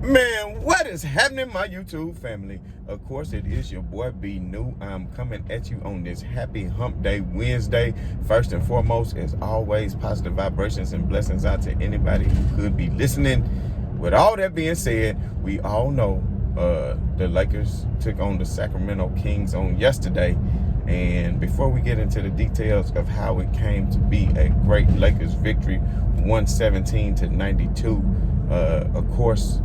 Man, what is happening, my YouTube family? Of course, it is your boy B New. I'm coming at you on this happy hump day Wednesday. First and foremost, as always, positive vibrations and blessings out to anybody who could be listening. With all that being said, we all know the Lakers took on the Sacramento Kings on yesterday. And before we get into the details of how it came to be a great Lakers victory, 117-92, of course,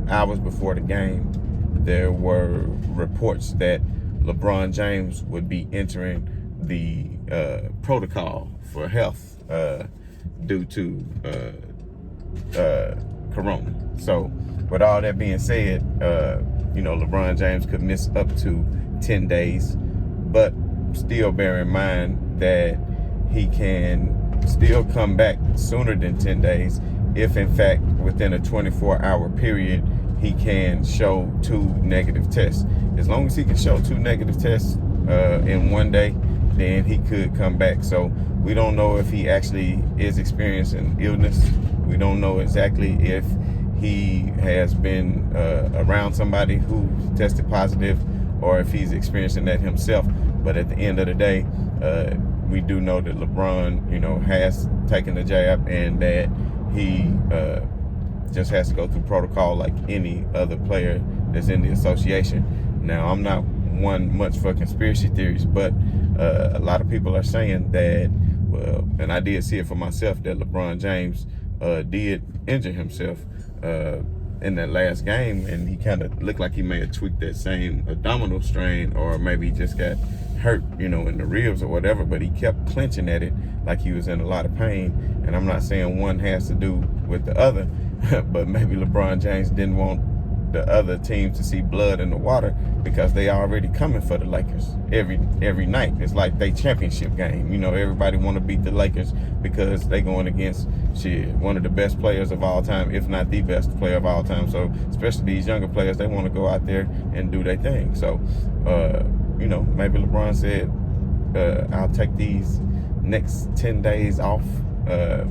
hours before the game, there were reports that LeBron James would be entering the protocol for health due to Corona. So, with all that being said, LeBron James could miss up to 10 days, but still bear in mind that he can still come back sooner than 10 days if, in fact, within a 24-hour period, he can show 2 negative tests. As long as he can show 2 negative tests in one day, then he could come back. So we don't know if he actually is experiencing illness. We don't know exactly if he has been around somebody who tested positive or if he's experiencing that himself. But at the end of the day, we do know that LeBron, has taken the jab and that he just has to go through protocol like any other player that's in the association. Now, I'm not one much for conspiracy theories, but a lot of people are saying that, well, and I did see it for myself, that LeBron James did injure himself in that last game, and he kind of looked like he may have tweaked that same abdominal strain, or maybe he just got hurt, in the ribs or whatever, but he kept clenching at it like he was in a lot of pain. And I'm not saying one has to do with the other, but maybe LeBron James didn't want the other team to see blood in the water because they already coming for the Lakers every night. It's like they championship game. Everybody want to beat the Lakers because they going against one of the best players of all time, if not the best player of all time. So especially these younger players, they want to go out there and do their thing. So, maybe LeBron said, I'll take these next 10 days off,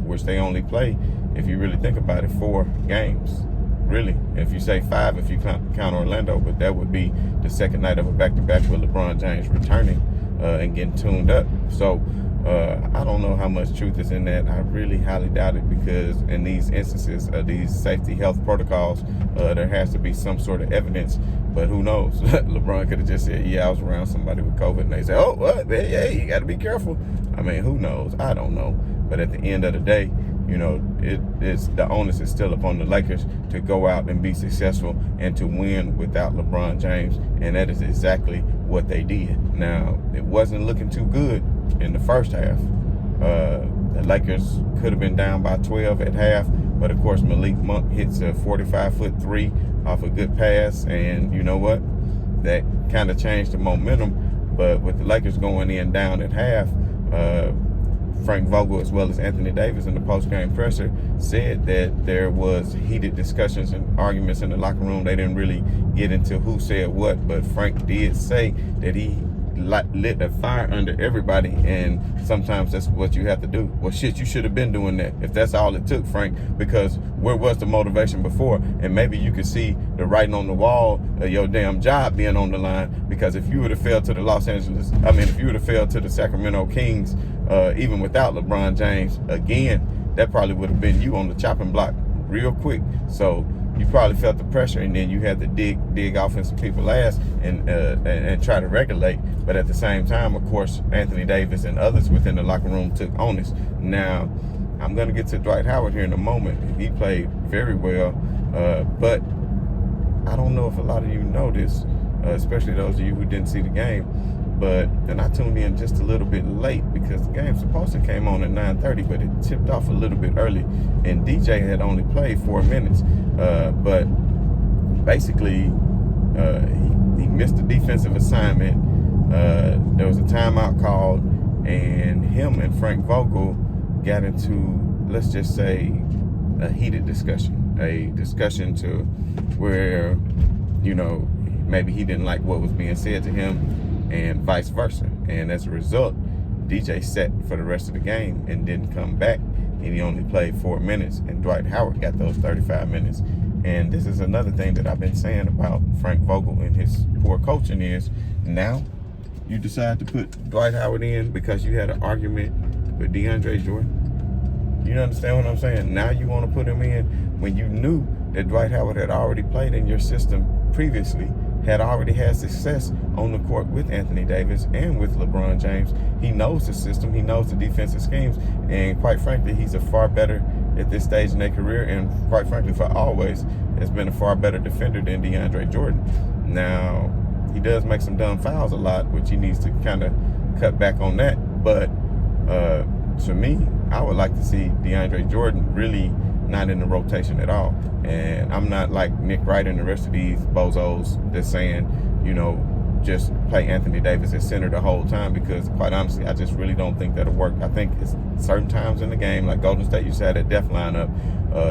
which they only play, if you really think about it, 4 games. Really, if you say 5, if you count Orlando, but that would be the second night of a back-to-back with LeBron James returning and getting tuned up. So I don't know how much truth is in that. I really highly doubt it, because in these instances of these safety health protocols, there has to be some sort of evidence. But who knows? LeBron could have just said, yeah, I was around somebody with COVID, and they say, oh, what? Hey, you got to be careful. I mean, who knows? I don't know. But at the end of the day, it's the onus is still upon the Lakers to go out and be successful and to win without LeBron James, and that is exactly what they did. Now, it wasn't looking too good in the first half. The Lakers could have been down by 12 at half, but of course Malik Monk hits a 45-foot three off a good pass, and you know what? That kind of changed the momentum. But with the Lakers going in down at half, Frank Vogel, as well as Anthony Davis, in the post-game presser, said that there was heated discussions and arguments in the locker room. They didn't really get into who said what, but Frank did say that he lit a fire under everybody, and sometimes that's what you have to do. Well, shit, you should have been doing that if that's all it took, Frank, because where was the motivation before? And maybe you could see the writing on the wall of your damn job being on the line, because if you would have failed to the if you would have failed to the Sacramento Kings, even without LeBron James, again, that probably would have been you on the chopping block real quick. So you probably felt the pressure, and then you had to dig offensive people's ass and try to regulate. But at the same time, of course, Anthony Davis and others within the locker room took onus. Now, I'm going to get to Dwight Howard here in a moment. He played very well, but I don't know if a lot of you know this, especially those of you who didn't see the game. And I tuned in just a little bit late because the game supposed to came on at 9:30, but it tipped off a little bit early, and DJ had only played 4 minutes. But basically, he missed a defensive assignment. There was a timeout called, and him and Frank Vogel got into, let's just say, a heated discussion. A discussion to where, maybe he didn't like what was being said to him, and vice versa. And as a result, DJ sat for the rest of the game and didn't come back, and he only played 4 minutes, and Dwight Howard got those 35 minutes. And this is another thing that I've been saying about Frank Vogel and his poor coaching is now you decide to put Dwight Howard in because you had an argument with DeAndre Jordan. You understand what I'm saying? Now you want to put him in when you knew that Dwight Howard had already played in your system previously, had already had success on the court with Anthony Davis and with LeBron James. He knows the system. He knows the defensive schemes. And quite frankly, he's a far better at this stage in their career, and quite frankly, for always, has been a far better defender than DeAndre Jordan. Now, he does make some dumb fouls a lot, which he needs to kind of cut back on that. But to me, I would like to see DeAndre Jordan really not in the rotation at all. And I'm not like Nick Wright and the rest of these bozos that's saying, you know, just play Anthony Davis at center the whole time, because quite honestly, I just really don't think that'll work. I think it's certain times in the game, like Golden State used to have that death lineup,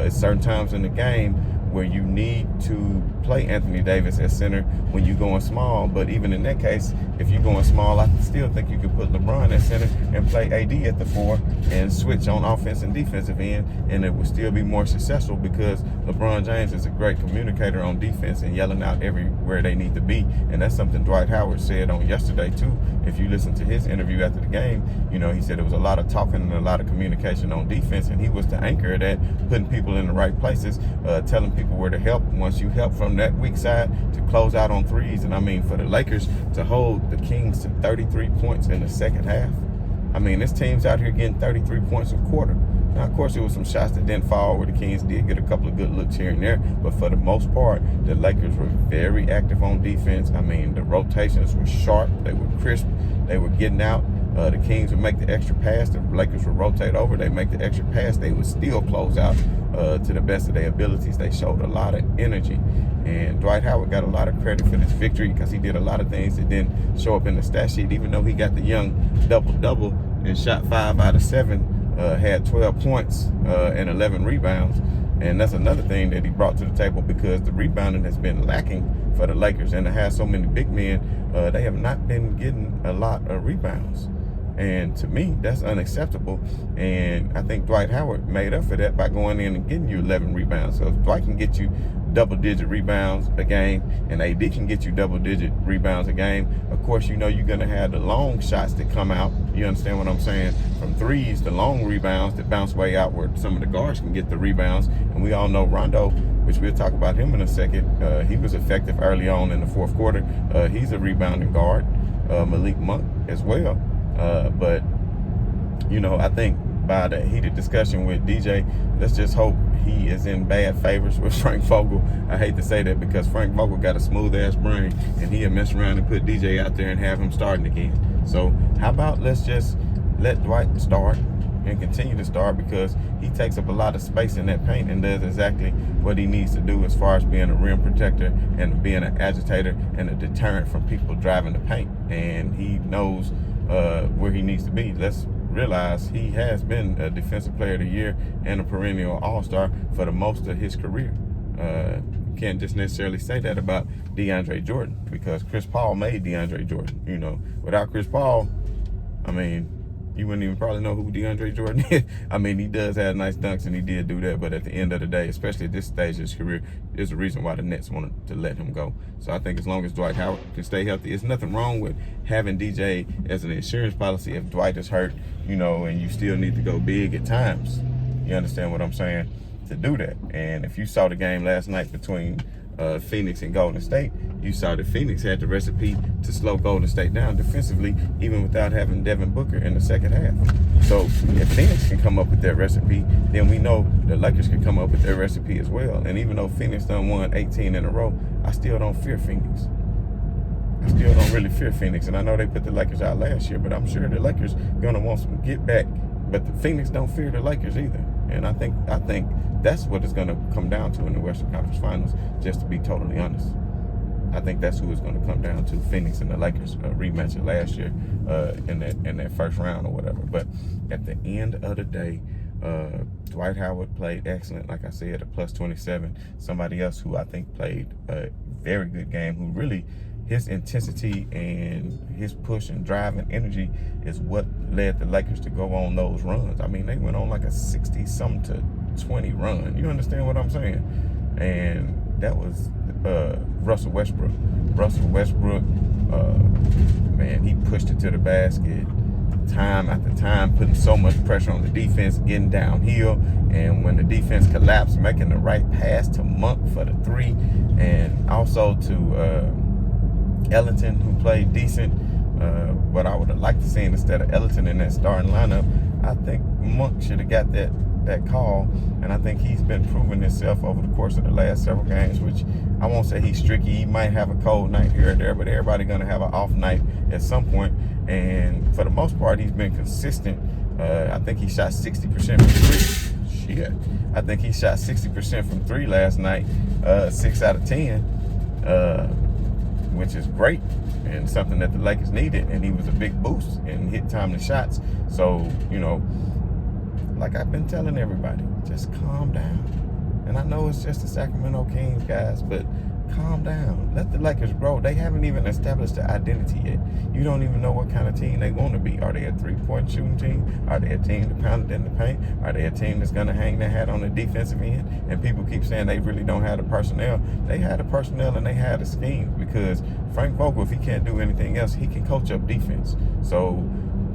it's certain times in the game where you need to play Anthony Davis at center when you're going small. But even in that case, if you're going small, I still think you could put LeBron at center and play AD at the 4 and switch on offense and defensive end, and it would still be more successful because LeBron James is a great communicator on defense and yelling out everywhere they need to be. And that's something Dwight Howard said on yesterday too. If you listen to his interview after the game, you know, he said it was a lot of talking and a lot of communication on defense, and he was the anchor of that, putting people in the right places, telling people where to help once you help from that weak side to close out on threes. And I mean, for the Lakers to hold the Kings to 33 points in the second half, I mean, this team's out here getting 33 points a quarter. Now, of course, it was some shots that didn't fall where the Kings did get a couple of good looks here and there, but for the most part, the Lakers were very active on defense. I mean, the rotations were sharp, they were crisp, they were getting out. The Kings would make the extra pass, the Lakers would rotate over, they make the extra pass, they would still close out to the best of their abilities. They showed a lot of energy. And Dwight Howard got a lot of credit for this victory because he did a lot of things that didn't show up in the stat sheet, even though he got the young double-double and shot 5 out of 7, had 12 points and 11 rebounds. And that's another thing that he brought to the table, because the rebounding has been lacking for the Lakers. And to have so many big men, they have not been getting a lot of rebounds. And to me, that's unacceptable. And I think Dwight Howard made up for that by going in and getting you 11 rebounds. So if Dwight can get you double-digit rebounds a game and AD can get you double-digit rebounds a game, of course, you know you're going to have the long shots that come out. You understand what I'm saying? From threes, the long rebounds that bounce way out where some of the guards can get the rebounds. And we all know Rondo, which we'll talk about him in a second, he was effective early on in the fourth quarter. He's a rebounding guard. Malik Monk as well. But, you know, I think by the heated discussion with DJ, let's just hope he is in bad favors with Frank Vogel. I hate to say that because Frank Vogel got a smooth-ass brain, and he'll mess around and put DJ out there and have him starting again. So how about let's just let Dwight start and continue to start, because he takes up a lot of space in that paint and does exactly what he needs to do as far as being a rim protector and being an agitator and a deterrent from people driving the paint. And he knows where he needs to be. Let's realize he has been a defensive player of the year and a perennial all-star for the most of his career. Can't just necessarily say that about DeAndre Jordan, because Chris Paul made DeAndre Jordan. You know, without Chris Paul, I mean, you wouldn't even probably know who DeAndre Jordan is. I mean, he does have nice dunks, and he did do that, but at the end of the day, especially at this stage of his career, there's a reason why the Nets wanted to let him go. So I think as long as Dwight Howard can stay healthy, there's nothing wrong with having DJ as an insurance policy if Dwight is hurt, you know, and you still need to go big at times. You understand what I'm saying? To do that. And if you saw the game last night between Phoenix and Golden State, you saw that Phoenix had the recipe to slow Golden State down defensively, even without having Devin Booker in the second half. So if Phoenix can come up with that recipe, then we know the Lakers can come up with their recipe as well. And even though Phoenix done won 18 in a row, I still don't fear Phoenix. I still don't really fear Phoenix. And I know they put the Lakers out last year, but I'm sure the Lakers gonna want some get back. But the Phoenix don't fear the Lakers either. And I think that's what it's going to come down to in the Western Conference Finals, just to be totally honest. I think that's who it's going to come down to, Phoenix and the Lakers, rematch of last year in that first round or whatever. But at the end of the day, Dwight Howard played excellent, like I said, a plus 27. Somebody else who I think played a very good game, who really, his intensity and his push and drive and energy is what led the Lakers to go on those runs. I mean, they went on like a 60-something to 20 run. You understand what I'm saying? and that was Russell Westbrook. Russell Westbrook, man, he pushed it to the basket time after time, putting so much pressure on the defense, getting downhill, and when the defense collapsed, making the right pass to Monk for the three, and also to Ellington, who played decent. What I would have liked to see instead of Ellington in that starting lineup, I think Monk should have got that call, and I think he's been proving himself over the course of the last several games, which I won't say he's streaky. He might have a cold night here or there, but everybody going to have an off night at some point, and for the most part, he's been consistent. I think he shot 60% from three. Shit. I think he shot 60% from three last night, 6 out of 10, which is great and something that the Lakers needed, and he was a big boost and hit timely shots. So, you know, like I've been telling everybody, just calm down. And I know it's just the Sacramento Kings, guys, but calm down. Let the Lakers grow. They haven't even established their identity yet. You don't even know what kind of team they're going to be. Are they a three-point shooting team? Are they a team that pounded in the paint? Are they a team that's going to hang their hat on the defensive end? And people keep saying they really don't have the personnel. They had the personnel and they had the scheme, because Frank Vogel, if he can't do anything else, he can coach up defense. So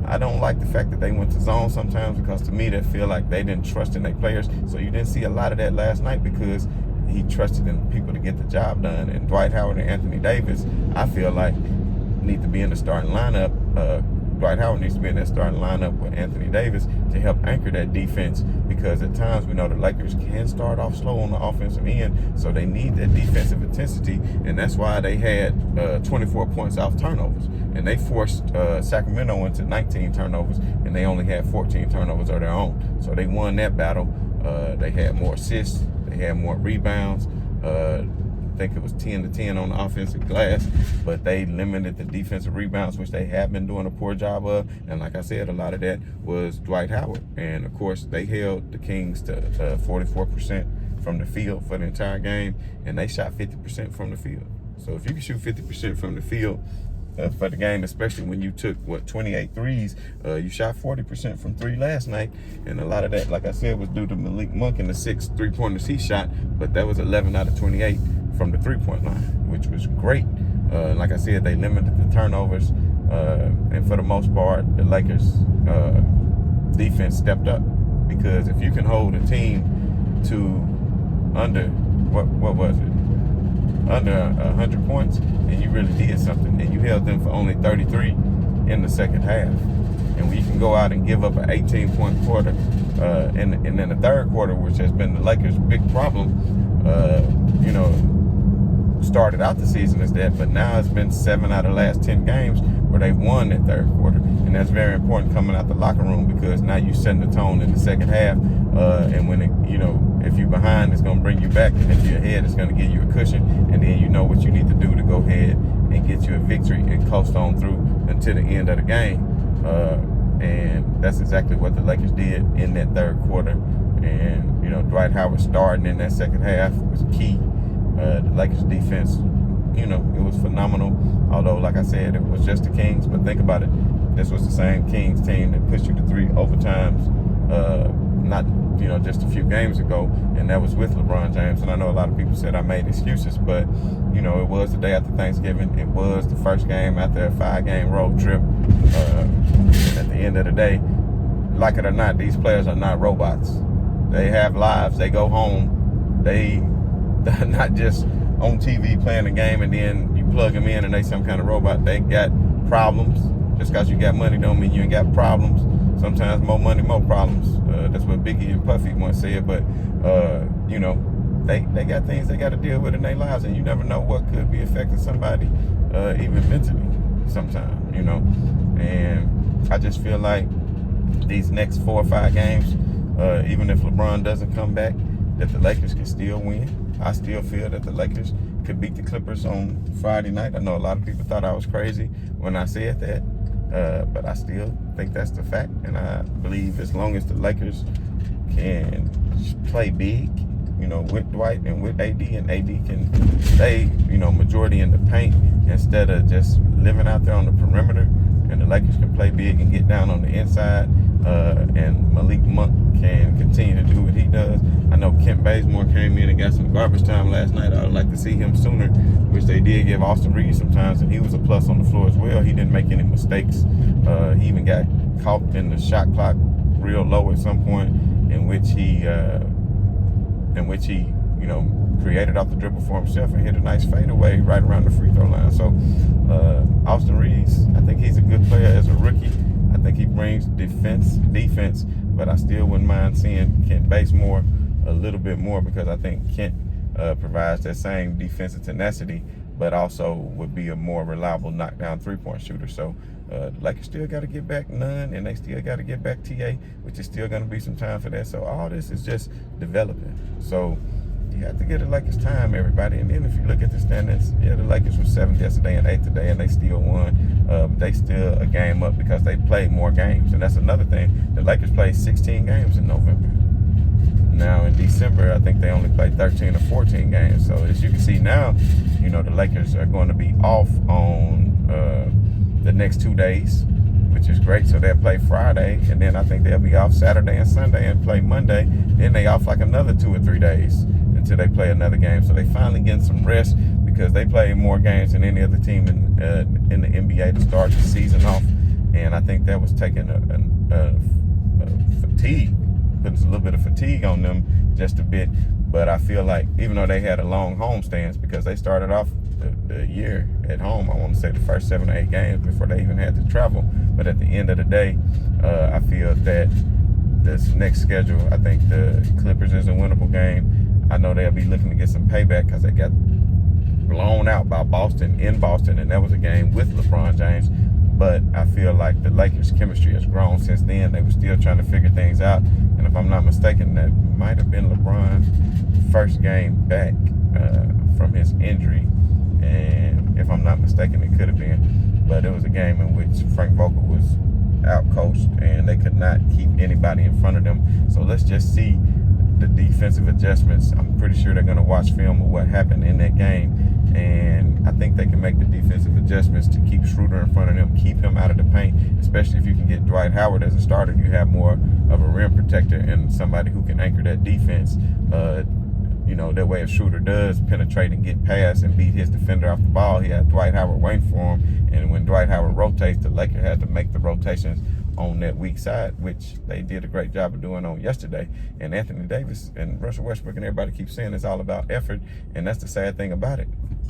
I don't like the fact that they went to zone sometimes, because to me, they feel like they didn't trust in their players. So you didn't see a lot of that last night, because he trusted in people to get the job done. And Dwight Howard and Anthony Davis, I feel like, need to be in the starting lineup. Dwight Howard needs to be in that starting lineup with Anthony Davis to help anchor that defense, because at times we know the Lakers can start off slow on the offensive end, so they need that defensive intensity, and that's why they had 24 points off turnovers, and they forced Sacramento into 19 turnovers, and they only had 14 turnovers of their own. So they won that battle. They had more assists, they had more rebounds. I think it was 10-10 on the offensive glass, but they limited the defensive rebounds, which they have been doing a poor job of. And like I said, a lot of that was Dwight Howard. And of course, they held the Kings to 44% from the field for the entire game, and they shot 50% from the field. So if you can shoot 50% from the field for the game, especially when you took 28 threes, you shot 40% from three last night, and a lot of that, like I said, was due to Malik Monk and the 6 3-pointers he shot, but that was 11 out of 28 from the 3-point line, which was great. Like I said, they limited the turnovers, and for the most part, the Lakers defense stepped up, because if you can hold a team to under what was it? Under 100 points, and you really did something, and you held them for only 33 in the second half. And when you can go out and give up an 18-point quarter, and then the third quarter, which has been the Lakers' big problem, you know, started out the season as that, but now it's been 7 out of the last 10 games where they've won that third quarter, and that's very important coming out the locker room, because now you setting the tone in the second half, and when it, you know, if you're behind, it's going to bring you back, and if you're ahead, it's going to give you a cushion, and then you know what you need to do to go ahead and get you a victory and coast on through until the end of the game. And that's exactly what the Lakers did in that third quarter. And, you know, Dwight Howard starting in that second half was key. The Lakers defense, you know, it was phenomenal. Although, like I said, it was just the Kings. But think about it. This was the same Kings team that pushed you to 3 overtimes, not, you know, just a few games ago. And that was with LeBron James. And I know a lot of people said I made excuses, but, you know, it was the day after Thanksgiving. It was the first game after a 5-game road trip. At the end of the day, like it or not, these players are not robots. They have lives. They go home. They're not just on TV playing a game and then you plug them in and they some kind of robot. They got problems. Just because you got money don't mean you ain't got problems. Sometimes more money, more problems. That's what Biggie and Puffy once said. But, you know, they got things they got to deal with in their lives, and you never know what could be affecting somebody, even mentally sometimes, you know. And I just feel like these next 4 or 5 games, even if LeBron doesn't come back, that the Lakers can still win. I still feel that the Lakers could beat the Clippers on Friday night. I know a lot of people thought I was crazy when I said that, but I still think that's the fact. And I believe as long as the Lakers can play big, you know, with Dwight and with AD, and AD can stay, you know, majority in the paint instead of just living out there on the perimeter, and the Lakers can play big and get down on the inside, and Malik Monk can continue to do what he does. I know Kent Bazemore came in and got some garbage time last night. I would like to see him sooner, which they did give Austin Reeves sometimes, and he was a plus on the floor as well. He didn't make any mistakes. He even got caught in the shot clock real low at some point, in which he created off the dribble for himself and hit a nice fadeaway right around the free throw line. So Austin Reeves, I think he's a good player as a rookie. I think he brings defense, but I still wouldn't mind seeing Kent Bazemore a little bit more, because I think Kent provides that same defensive tenacity, but also would be a more reliable knockdown three-point shooter. So the Lakers still got to get back Nunn, and they still got to get back TA, which is still going to be some time for that. So all this is just developing. So you have to get the Lakers time, everybody. And then if you look at the standings, yeah, the Lakers were 7th yesterday and 8th today, and they still won. They still a game up because they played more games. And that's another thing. The Lakers played 16 games in November. Now in December, I think they only played 13 or 14 games. So as you can see now, the Lakers are going to be off on the next 2 days, which is great. So they'll play Friday, and then I think they'll be off Saturday and Sunday and play Monday. Then they off like another 2 or 3 days until they play another game. So they finally getting some rest, because they played more games than any other team in the NBA to start the season off. And I think that was taking a fatigue, putting a little bit of fatigue on them just a bit. But I feel like even though they had a long home stance, because they started off the year at home, I want to say the first 7 or 8 games before they even had to travel. But at the end of the day, I feel that this next schedule, I think the Clippers is a winnable game. I know they'll be looking to get some payback, because they got blown out by Boston in Boston, and that was a game with LeBron James. But I feel like the Lakers' chemistry has grown since then. They were still trying to figure things out. And if I'm not mistaken, that might have been LeBron's first game back from his injury. And if I'm not mistaken, it could have been. But it was a game in which Frank Vogel was out-coached, and they could not keep anybody in front of them. So let's just see the defensive adjustments. I'm pretty sure they're going to watch film of what happened in that game, and I think they can make the defensive adjustments to keep Schroeder in front of them, keep him out of the paint, especially if you can get Dwight Howard as a starter. You have more of a rim protector and somebody who can anchor that defense. That way if Schroeder does penetrate and get past and beat his defender off the ball, he had Dwight Howard waiting for him. And when Dwight Howard rotates, the Lakers had to make the rotations on that weak side, which they did a great job of doing on yesterday. And Anthony Davis and Russell Westbrook and everybody keeps saying it's all about effort, and that's the sad thing about it.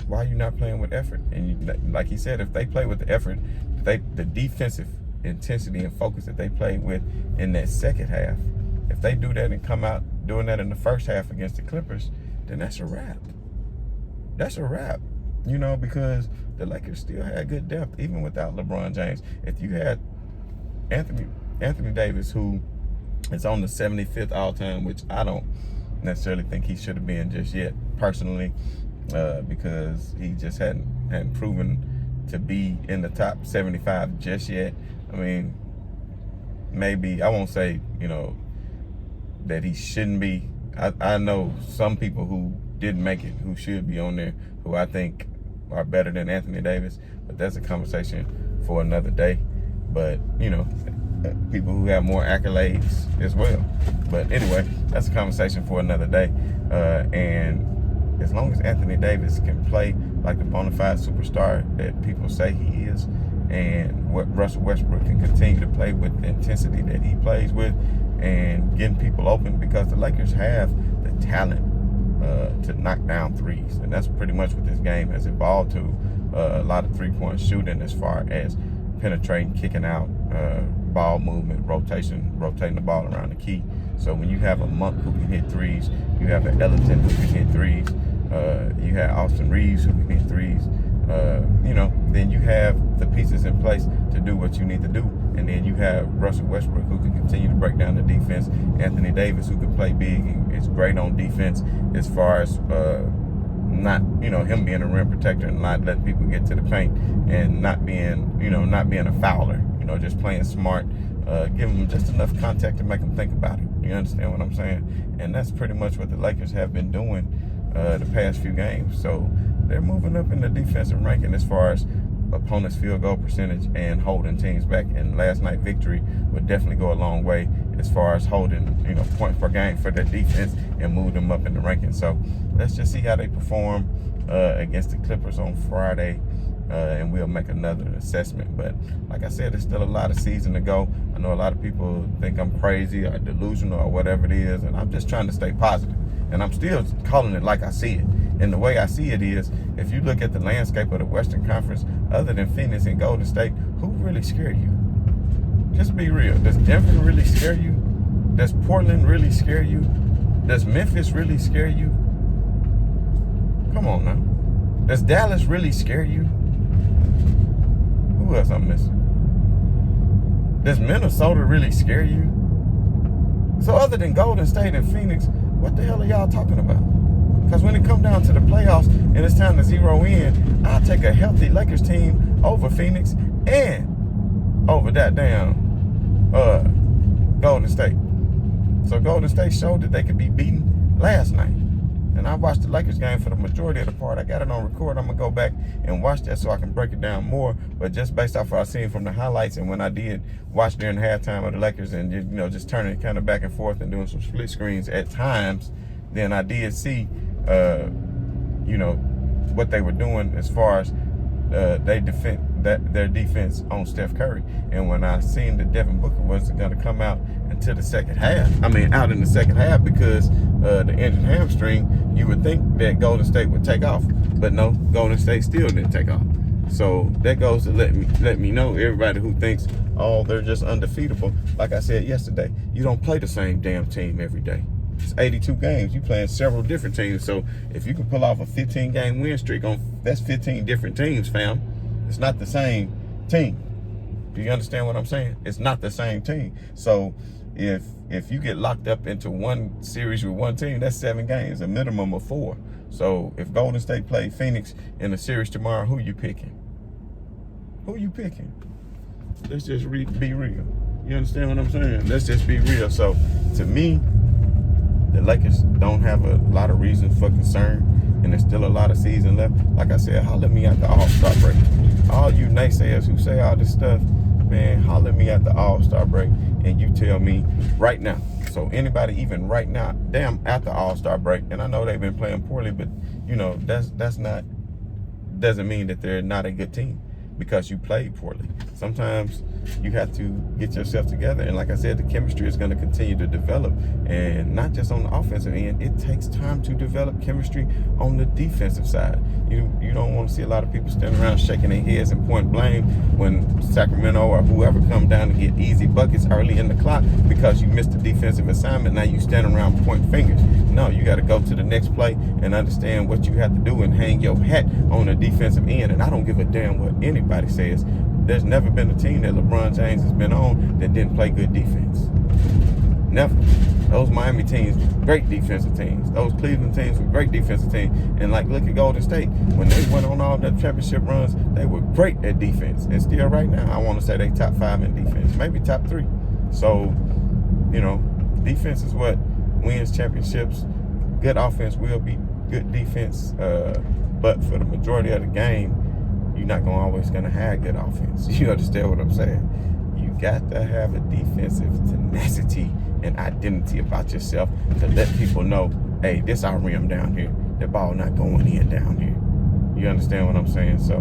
Why are you not playing with effort? And like he said, if they play with the effort, the defensive intensity and focus that they played with in that second half, if they do that and come out doing that in the first half against the Clippers, then that's a wrap. That's a wrap. Because the Lakers still had good depth, even without LeBron James. If you had Anthony Davis, who is on the 75th all-time, which I don't necessarily think he should have been just yet, personally, because he just hadn't proven to be in the top 75 just yet. I mean, maybe, I won't say, that he shouldn't be. I know some people who didn't make it, who should be on there, who I think are better than Anthony Davis, but that's a conversation for another day. But, people who have more accolades as well. But anyway, that's a conversation for another day. And as long as Anthony Davis can play like the bona fide superstar that people say he is, and what Russell Westbrook can continue to play with the intensity that he plays with, and getting people open, because the Lakers have the talent to knock down threes. And that's pretty much what this game has evolved to. A lot of three-point shooting as far as penetrating, kicking out, ball movement, rotating the ball around the key. So when you have a Monk who can hit threes, you have an Ellington who can hit threes, you have Austin Reeves who can hit threes, then you have the pieces in place to do what you need to do. And then you have Russell Westbrook, who can continue to break down the defense, Anthony Davis, who can play big and is great on defense as far as not, him being a rim protector and not letting people get to the paint, and not being a fouler, just playing smart, giving him just enough contact to make him think about it. You understand what I'm saying? And that's pretty much what the Lakers have been doing the past few games. So they're moving up in the defensive ranking as far as opponent's field goal percentage and holding teams back. And last night's victory would definitely go a long way as far as holding, points per game for their defense and move them up in the rankings. So let's just see how they perform against the Clippers on Friday. And we'll make another assessment. But like I said, there's still a lot of season to go. I know a lot of people think I'm crazy or delusional or whatever it is, and I'm just trying to stay positive. And I'm still calling it like I see it. And the way I see it is, if you look at the landscape of the Western Conference, other than Phoenix and Golden State, who really scare you? Just be real. Does Denver really scare you? Does Portland really scare you? Does Memphis really scare you? Come on now. Does Dallas really scare you? Who else I'm missing? Does Minnesota really scare you? So other than Golden State and Phoenix, what the hell are y'all talking about? Because when it comes down to the playoffs and it's time to zero in, I'll take a healthy Lakers team over Phoenix and over that damn Golden State. So Golden State showed that they could be beaten last night. And I watched the Lakers game for the majority of the part. I got it on record. I'm going to go back and watch that so I can break it down more. But just based off what I seen from the highlights and when I did watch during halftime of the Lakers and, just turning it kind of back and forth and doing some split screens at times, then I did see, what they were doing as far as their defense on Steph Curry. And when I seen that Devin Booker wasn't going to come out until the second half, out in the second half because the injured hamstring, you would think that Golden State would take off. But no, Golden State still didn't take off. So that goes to let me know, everybody who thinks, oh, they're just undefeatable. Like I said yesterday, you don't play the same damn team every day. It's 82 games. You playing several different teams. So if you can pull off a 15-game win streak that's 15 different teams, fam. It's not the same team. Do you understand what I'm saying? It's not the same team. So if you get locked up into one series with one team, that's 7 games, a minimum of 4. So if Golden State play Phoenix in a series tomorrow, who you picking? Who you picking? Let's just be real. You understand what I'm saying? Let's just be real. So to me, the Lakers don't have a lot of reasons for concern, and there's still a lot of season left. Like I said, holler at me at the All-Star break. All you naysayers who say all this stuff, man, holler at me at the All-Star break, and you tell me right now. So anybody even right now, damn, at the All-Star break, and I know they've been playing poorly, but that's not, doesn't mean that they're not a good team because you played poorly. Sometimes you have to get yourself together, and like I said, the chemistry is going to continue to develop, and not just on the offensive end. It takes time to develop chemistry on the defensive side. You don't want to see a lot of people standing around shaking their heads and point blame when Sacramento or whoever come down to get easy buckets early in the clock because you missed the defensive assignment. Now you standing around pointing fingers. No, you got to go to the next play and understand what you have to do and hang your hat on the defensive end. And I don't give a damn what anybody says. There's never been a team that LeBron James has been on that didn't play good defense. Never. Those Miami teams, great defensive teams. Those Cleveland teams were great defensive teams. And look at Golden State. When they went on all their championship runs, they were great at defense. And still right now, I want to say they top 5 in defense, maybe top 3. So, defense is what wins championships. Good offense will be good defense. But for the majority of the game, you're not always going to have good offense. You understand what I'm saying? You got to have a defensive tenacity and identity about yourself to let people know, hey, this our rim down here. The ball not going in down here. You understand what I'm saying? So,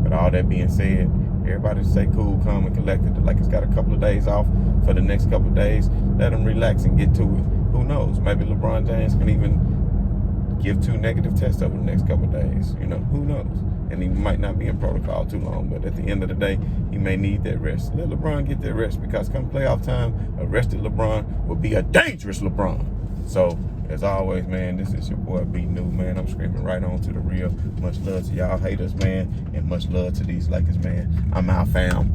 with all that being said, everybody stay cool, calm, and collected. The Lakers got a couple of days off for the next couple of days. Let them relax and get to it. Who knows? Maybe LeBron James can even give 2 negative tests over the next couple of days. Who knows? And he might not be in protocol too long, but at the end of the day, he may need that rest. Let LeBron get that rest, because come playoff time, a rested LeBron will be a dangerous LeBron. So, as always, man, this is your boy B New, man. I'm screaming right on to the real. Much love to y'all haters, man, and much love to these Lakers, man. I'm out, fam.